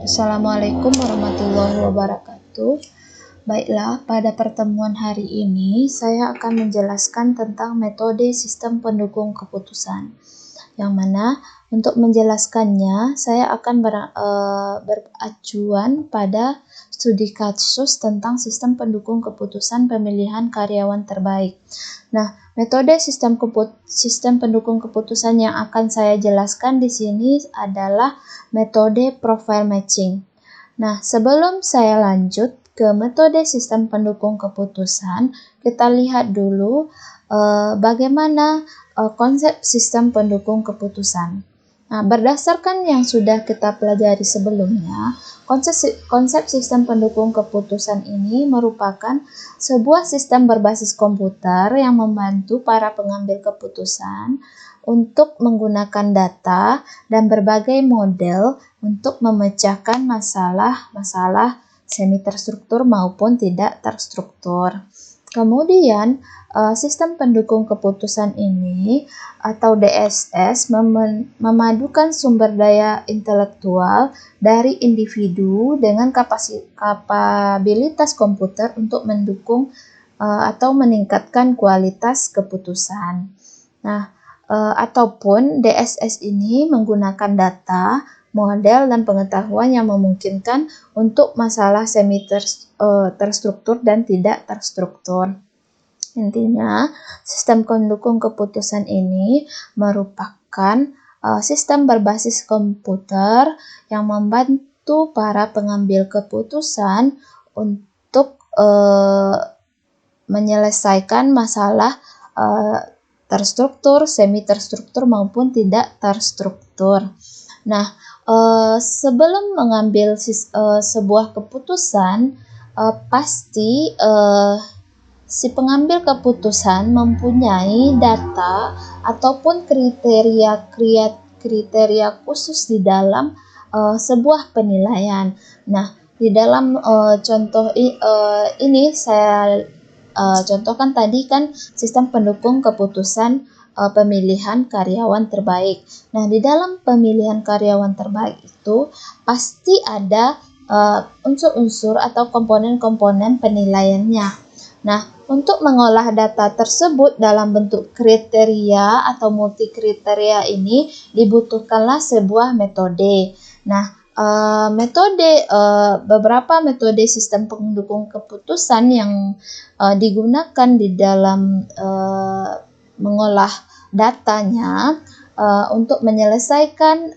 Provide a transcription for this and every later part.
Assalamualaikum warahmatullahi wabarakatuh. Baiklah, pada pertemuan hari ini saya akan menjelaskan tentang metode sistem pendukung keputusan. Yang mana untuk menjelaskannya saya akan beracuan pada studi kasus tentang sistem pendukung keputusan pemilihan karyawan terbaik. Nah, metode sistem pendukung keputusan yang akan saya jelaskan di sini adalah metode profile matching. Nah, sebelum saya lanjut ke metode sistem pendukung keputusan, kita lihat dulu bagaimana konsep sistem pendukung keputusan. Nah, berdasarkan yang sudah kita pelajari sebelumnya, konsep sistem pendukung keputusan ini merupakan sebuah sistem berbasis komputer yang membantu para pengambil keputusan untuk menggunakan data dan berbagai model untuk memecahkan masalah-masalah semi terstruktur maupun tidak terstruktur. Kemudian, sistem pendukung keputusan ini atau DSS memadukan sumber daya intelektual dari individu dengan kapabilitas komputer untuk mendukung atau meningkatkan kualitas keputusan. Nah, ataupun DSS ini menggunakan data, model, dan pengetahuan yang memungkinkan untuk masalah semi terstruktur dan tidak terstruktur. Intinya, sistem pendukung keputusan ini merupakan sistem berbasis komputer yang membantu para pengambil keputusan untuk menyelesaikan masalah terstruktur, semi terstruktur maupun tidak terstruktur. Nah, sebelum mengambil sebuah keputusan, pasti si pengambil keputusan mempunyai data ataupun kriteria khusus di dalam sebuah penilaian. Nah, di dalam contoh ini saya contohkan tadi kan sistem pendukung keputusan pemilihan karyawan terbaik. Nah, di dalam pemilihan karyawan terbaik itu pasti ada unsur-unsur atau komponen-komponen penilaiannya. Nah, untuk mengolah data tersebut dalam bentuk kriteria atau multi kriteria ini dibutuhkanlah sebuah metode. Nah, beberapa metode sistem pendukung keputusan yang digunakan di dalam mengolah datanya untuk menyelesaikan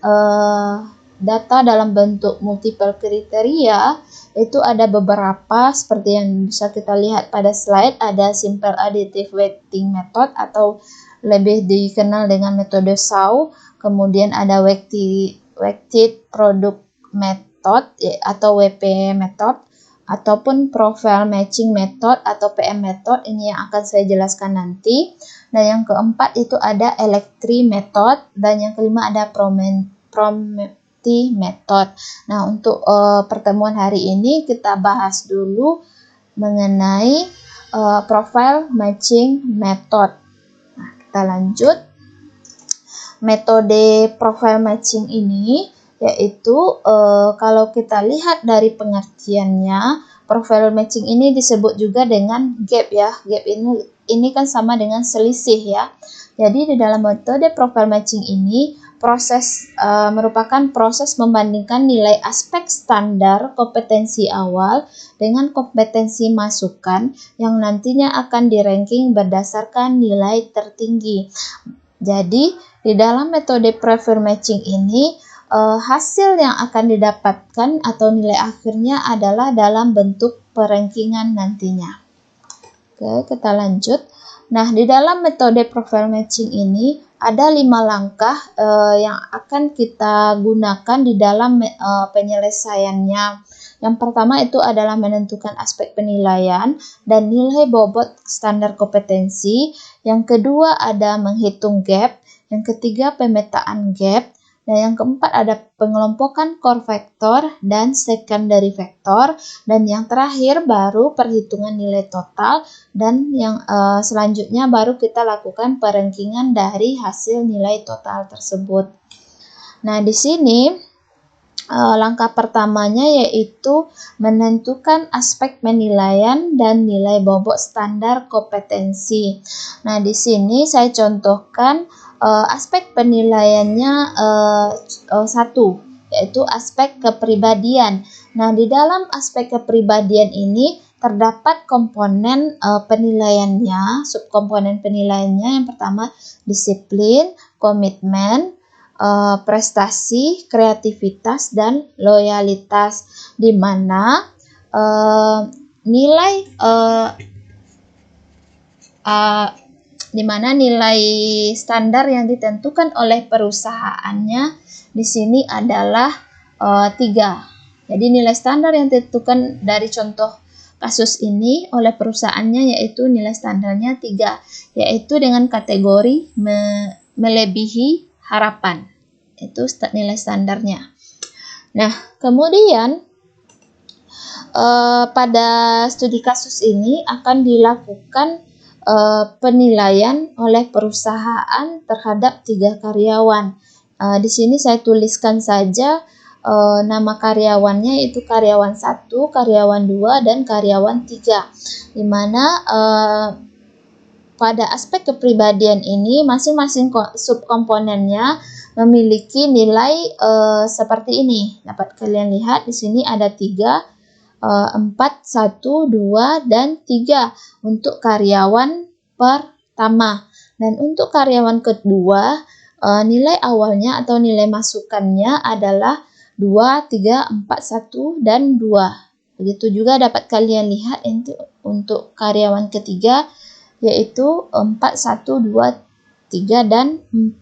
data dalam bentuk multiple kriteria itu ada beberapa seperti yang bisa kita lihat pada slide. Ada simple additive weighting method atau lebih dikenal dengan metode SAW, kemudian ada weighted product method atau WP method, ataupun profile matching method atau PM method. Ini yang akan saya jelaskan nanti. Dan yang keempat itu ada electri method, dan yang kelima ada Prometi method. Nah, untuk pertemuan hari ini kita bahas dulu mengenai profile matching method. Nah, kita lanjut. Metode profile matching ini yaitu kalau kita lihat dari pengertiannya, profile matching ini disebut juga dengan gap ya. Gap ini kan sama dengan selisih ya. Jadi di dalam metode profile matching ini merupakan proses membandingkan nilai aspek standar kompetensi awal dengan kompetensi masukan yang nantinya akan di-ranking berdasarkan nilai tertinggi. Jadi di dalam metode profile matching ini hasil yang akan didapatkan atau nilai akhirnya adalah dalam bentuk perankingan nantinya. Oke, kita lanjut. Nah, di dalam metode profile matching ini ada 5 langkah yang akan kita gunakan di dalam penyelesaiannya. Yang pertama itu adalah menentukan aspek penilaian dan nilai bobot standar kompetensi. Yang kedua ada menghitung gap. Yang ketiga pemetaan gap. Dan yang keempat ada pengelompokan core factor dan secondary factor. Dan yang terakhir baru perhitungan nilai total. Dan yang selanjutnya baru kita lakukan perankingan dari hasil nilai total tersebut. Nah, di sini Langkah pertamanya yaitu menentukan aspek penilaian dan nilai bobot standar kompetensi. Nah, di sini saya contohkan aspek penilaiannya satu, yaitu aspek kepribadian. Nah, di dalam aspek kepribadian ini terdapat komponen penilaiannya, subkomponen penilaiannya. Yang pertama disiplin, komitmen, prestasi, kreativitas, dan loyalitas, di mana nilai standar yang ditentukan oleh perusahaannya di sini adalah 3. Jadi nilai standar yang ditentukan dari contoh kasus ini oleh perusahaannya yaitu nilai standarnya 3, yaitu dengan kategori melebihi harapan. Itu nilai standarnya. Nah, kemudian pada studi kasus ini akan dilakukan penilaian oleh perusahaan terhadap 3 karyawan. Di sini saya tuliskan saja nama karyawannya, yaitu karyawan 1, karyawan 2, dan karyawan 3. Di mana pada aspek kepribadian ini masing-masing subkomponennya memiliki nilai seperti ini. Dapat kalian lihat di sini ada 3, 4, 1, 2, dan 3 untuk karyawan pertama. Dan untuk karyawan kedua, nilai awalnya atau nilai masukannya adalah 2, 3, 4, 1, dan 2. Begitu juga dapat kalian lihat untuk karyawan ketiga, yaitu 4, 1, 2, 3, dan 4.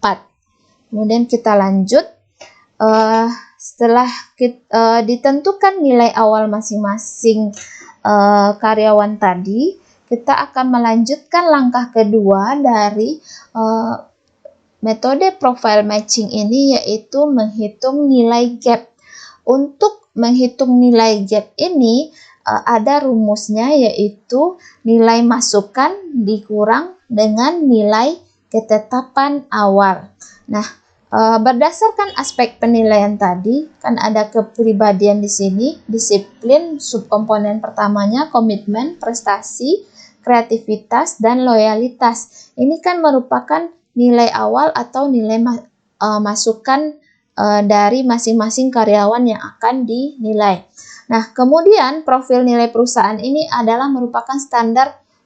Kemudian kita lanjut. Setelah ditentukan nilai awal masing-masing karyawan tadi, kita akan melanjutkan langkah kedua dari metode profile matching ini, yaitu menghitung nilai gap. Untuk menghitung nilai gap ini ada rumusnya, yaitu nilai masukan dikurang dengan nilai ketetapan awal. Nah, berdasarkan aspek penilaian tadi, kan ada kepribadian di sini, disiplin, subkomponen pertamanya, komitmen, prestasi, kreativitas, dan loyalitas. Ini kan merupakan nilai awal atau nilai masukan dari masing-masing karyawan yang akan dinilai. Nah, kemudian profil nilai perusahaan ini adalah merupakan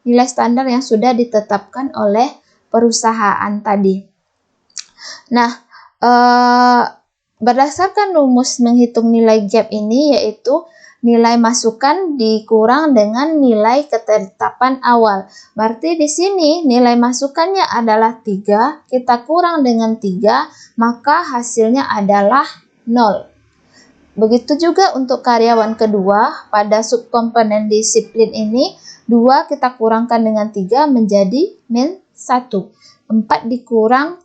nilai standar yang sudah ditetapkan oleh perusahaan tadi. Nah, berdasarkan rumus menghitung nilai gap ini, yaitu nilai masukan dikurang dengan nilai ketetapan awal. Berarti di sini nilai masukannya adalah 3, kita kurang dengan 3, maka hasilnya adalah 0. Begitu juga untuk karyawan kedua, pada subkomponen disiplin ini, 2 kita kurangkan dengan 3 menjadi -1. 4 dikurang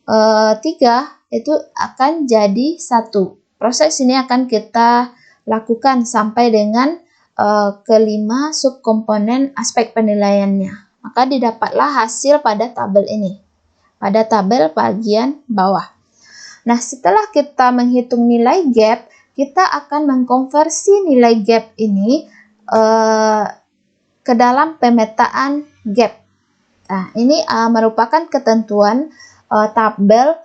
3 itu akan jadi 1. Proses ini akan kita lakukan sampai dengan kelima subkomponen aspek penilaiannya. Maka didapatlah hasil pada tabel ini, pada tabel bagian bawah. Nah, setelah kita menghitung nilai gap, kita akan mengkonversi nilai gap ini ke dalam pemetaan gap. Nah, ini merupakan ketentuan tabel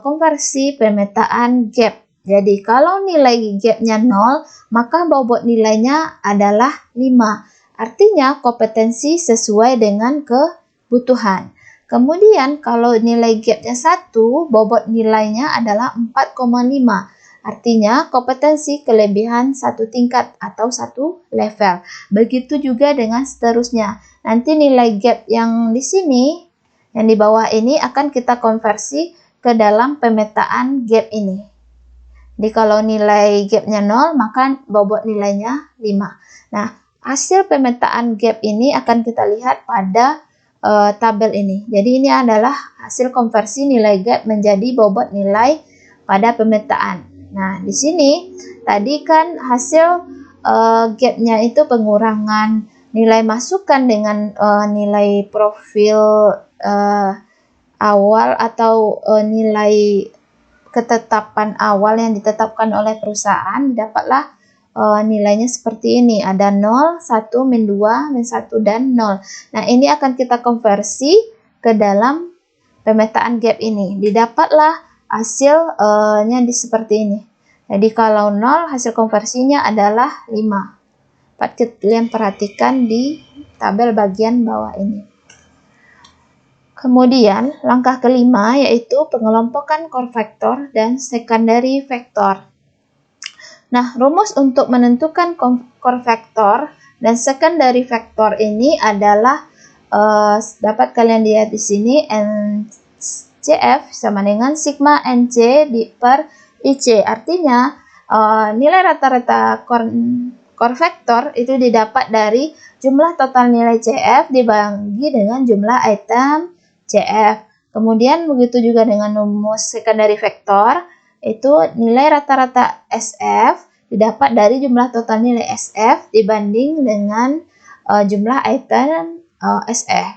konversi pemetaan gap. Jadi, kalau nilai gapnya 0, maka bobot nilainya adalah 5. Artinya, kompetensi sesuai dengan kebutuhan. Kemudian, kalau nilai gapnya 1, bobot nilainya adalah 4,5. Artinya, kompetensi kelebihan 1 tingkat atau 1 level. Begitu juga dengan seterusnya. Nanti nilai gap yang di sini, yang di bawah ini akan kita konversi ke dalam pemetaan gap ini. Jadi kalau nilai gapnya 0, maka bobot nilainya 5. Nah, hasil pemetaan gap ini akan kita lihat pada tabel ini. Jadi ini adalah hasil konversi nilai gap menjadi bobot nilai pada pemetaan. Nah, di sini tadi kan hasil gapnya itu pengurangan nilai masukan dengan nilai profil awal atau nilai ketetapan awal yang ditetapkan oleh perusahaan, dapatlah nilainya seperti ini. Ada 0, 1, min 2, min 1, dan 0. Nah, ini akan kita konversi ke dalam pemetaan gap ini. Didapatlah hasilnya seperti ini. Jadi kalau 0, hasil konversinya adalah 5. Dapat kalian perhatikan di tabel bagian bawah ini. Kemudian, langkah kelima yaitu pengelompokan core factor dan secondary factor. Nah, rumus untuk menentukan core factor dan secondary factor ini adalah dapat kalian lihat di sini, NCF sama dengan sigma NC per IC. Artinya, nilai rata-rata core factor itu didapat dari jumlah total nilai CF dibagi dengan jumlah item CF. Kemudian begitu juga dengan rumus secondary factor, itu nilai rata-rata SF didapat dari jumlah total nilai SF dibanding dengan jumlah item SF.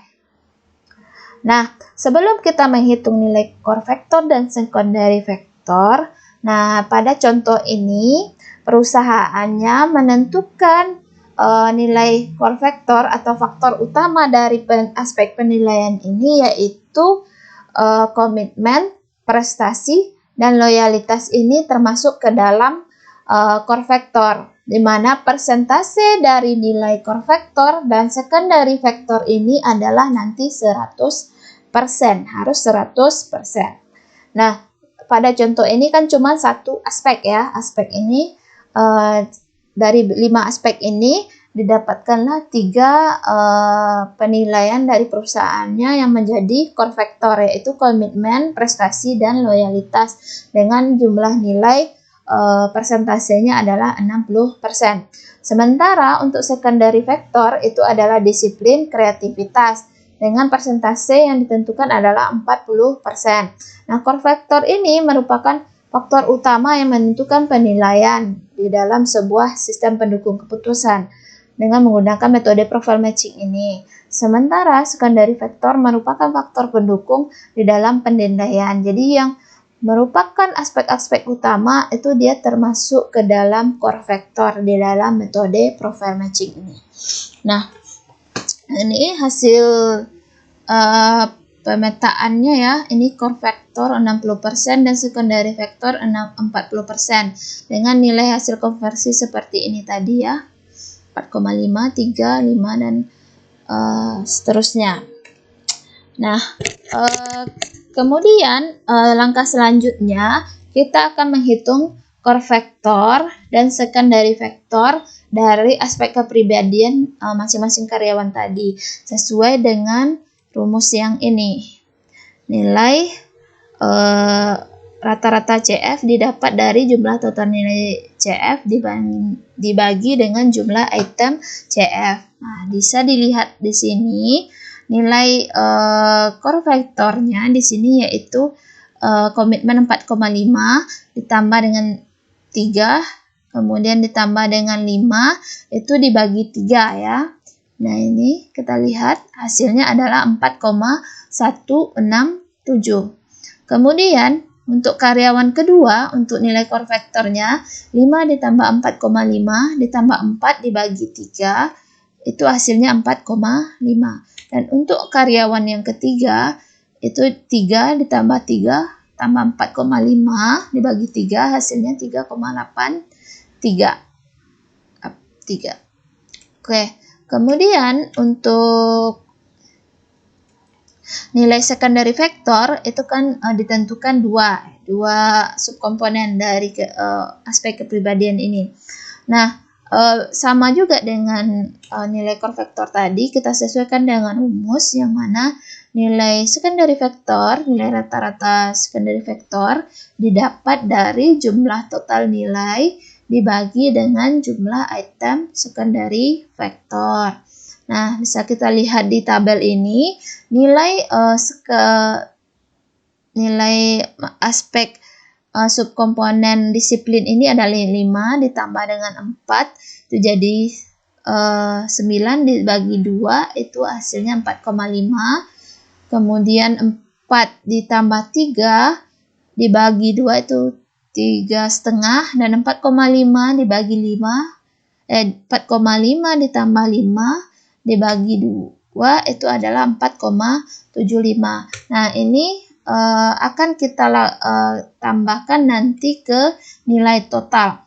Nah, sebelum kita menghitung nilai core factor dan secondary factor, nah pada contoh ini perusahaannya menentukan nilai core factor atau faktor utama dari aspek penilaian ini yaitu komitmen, prestasi, dan loyalitas ini termasuk ke dalam core factor, di mana persentase dari nilai core factor dan secondary factor ini adalah nanti 100%, harus 100%. Nah, pada contoh ini kan cuma satu aspek ya, aspek ini dari 5 aspek ini didapatkanlah 3 penilaian dari perusahaannya yang menjadi core factor, yaitu komitmen, prestasi, dan loyalitas dengan jumlah nilai persentasenya adalah 60%. Sementara untuk secondary factor itu adalah disiplin, kreativitas dengan persentase yang ditentukan adalah 40%. Nah, core factor ini merupakan faktor utama yang menentukan penilaian di dalam sebuah sistem pendukung keputusan dengan menggunakan metode profile matching ini. Sementara secondary factor merupakan faktor pendukung di dalam penilaian. Jadi yang merupakan aspek-aspek utama itu dia termasuk ke dalam core factor di dalam metode profile matching ini. Nah, ini hasil pemetaannya ya, ini core factor 60% dan secondary factor 40% dengan nilai hasil konversi seperti ini tadi ya, 4,5, 3, 5, dan seterusnya. Nah, kemudian langkah selanjutnya kita akan menghitung core factor dan secondary factor dari aspek kepribadian masing-masing karyawan tadi sesuai dengan rumus yang ini. Nilai rata-rata CF didapat dari jumlah total nilai CF dibagi dengan jumlah item CF. Nah, bisa dilihat di sini nilai core factornya di sini yaitu komitmen 4,5 ditambah dengan 3, kemudian ditambah dengan 5, itu dibagi 3 ya. Nah, ini kita lihat hasilnya adalah 4,167. Kemudian untuk karyawan kedua, untuk nilai core factornya 5 ditambah 4,5 ditambah 4 dibagi 3, itu hasilnya 4,5. Dan untuk karyawan yang ketiga, itu 3 ditambah 3 tambah 4,5 dibagi 3, hasilnya 3,83. Oke. Kemudian untuk nilai secondary factor itu kan ditentukan dua subkomponen dari aspek kepribadian ini. Nah, sama juga dengan nilai core factor tadi, kita sesuaikan dengan rumus yang mana nilai secondary factor, nilai rata-rata secondary factor didapat dari jumlah total nilai dibagi dengan jumlah item secondary factor. Nah, bisa kita lihat di tabel ini nilai aspek subkomponen disiplin ini adalah 5 ditambah dengan 4 itu jadi 9 dibagi 2 itu hasilnya 4,5. Kemudian 4 ditambah 3 dibagi 2 itu 3,5, dan 4,5 dibagi 5, 4,5 ditambah 5 dibagi 2 itu adalah 4,75. Nah, ini akan kita tambahkan nanti ke nilai total.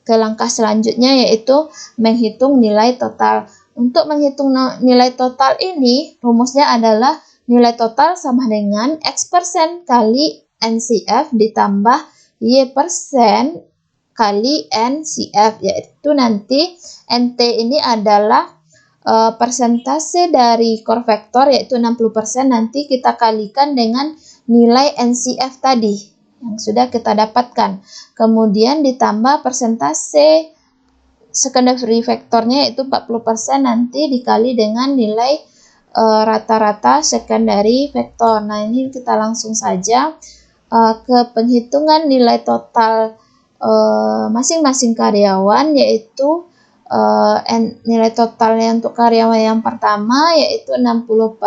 Ke langkah selanjutnya yaitu menghitung nilai total. Untuk menghitung nilai total ini, rumusnya adalah nilai total sama dengan X% kali NCF ditambah Y% kali NCF, yaitu nanti NT ini adalah persentase dari core vektor, yaitu 60%, nanti kita kalikan dengan nilai NCF tadi yang sudah kita dapatkan. Kemudian ditambah persentase secondary vektornya, yaitu 40%, nanti dikali dengan nilai rata-rata secondary vektor. Nah, ini kita langsung saja ke penghitungan nilai total masing-masing karyawan, yaitu nilai totalnya untuk karyawan yang pertama yaitu 60%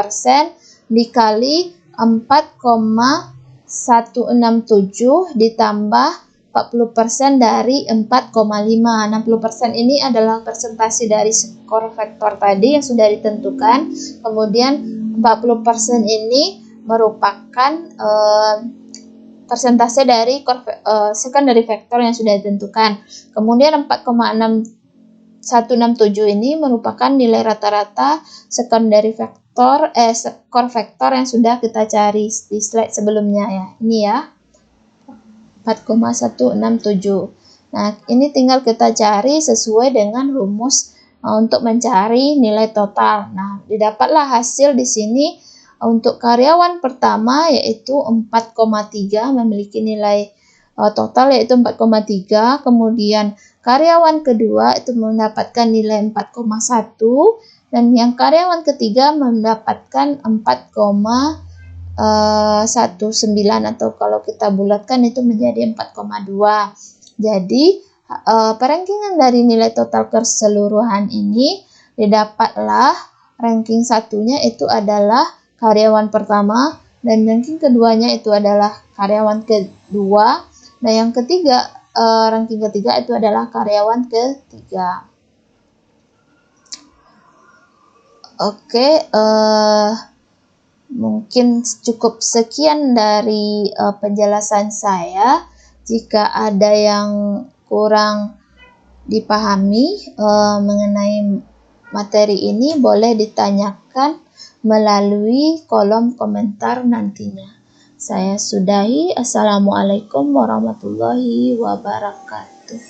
dikali 4,167 ditambah 40% dari 4,5. 60% ini adalah persentase dari skor vektor tadi yang sudah ditentukan. Kemudian 40% ini merupakan persentase dari secondary vektor yang sudah ditentukan. Kemudian 4,167 ini merupakan nilai rata-rata secondary vektor core vektor yang sudah kita cari di slide sebelumnya ya. Ini ya. 4,167. Nah, ini tinggal kita cari sesuai dengan rumus untuk mencari nilai total. Nah, didapatlah hasil di sini untuk karyawan pertama yaitu 4,3, memiliki nilai total yaitu 4,3. Kemudian karyawan kedua itu mendapatkan nilai 4,1, dan yang karyawan ketiga mendapatkan 4,19, atau kalau kita bulatkan itu menjadi 4,2. Jadi perankingan dari nilai total keseluruhan ini didapatlah ranking satunya itu adalah karyawan pertama, dan ranking keduanya itu adalah karyawan kedua, dan yang ketiga ranking ketiga itu adalah karyawan ketiga. Oke, mungkin cukup sekian dari penjelasan saya. Jika ada yang kurang dipahami mengenai materi ini, boleh ditanyakan melalui kolom komentar nantinya. Saya sudahi. Assalamualaikum warahmatullahi wabarakatuh.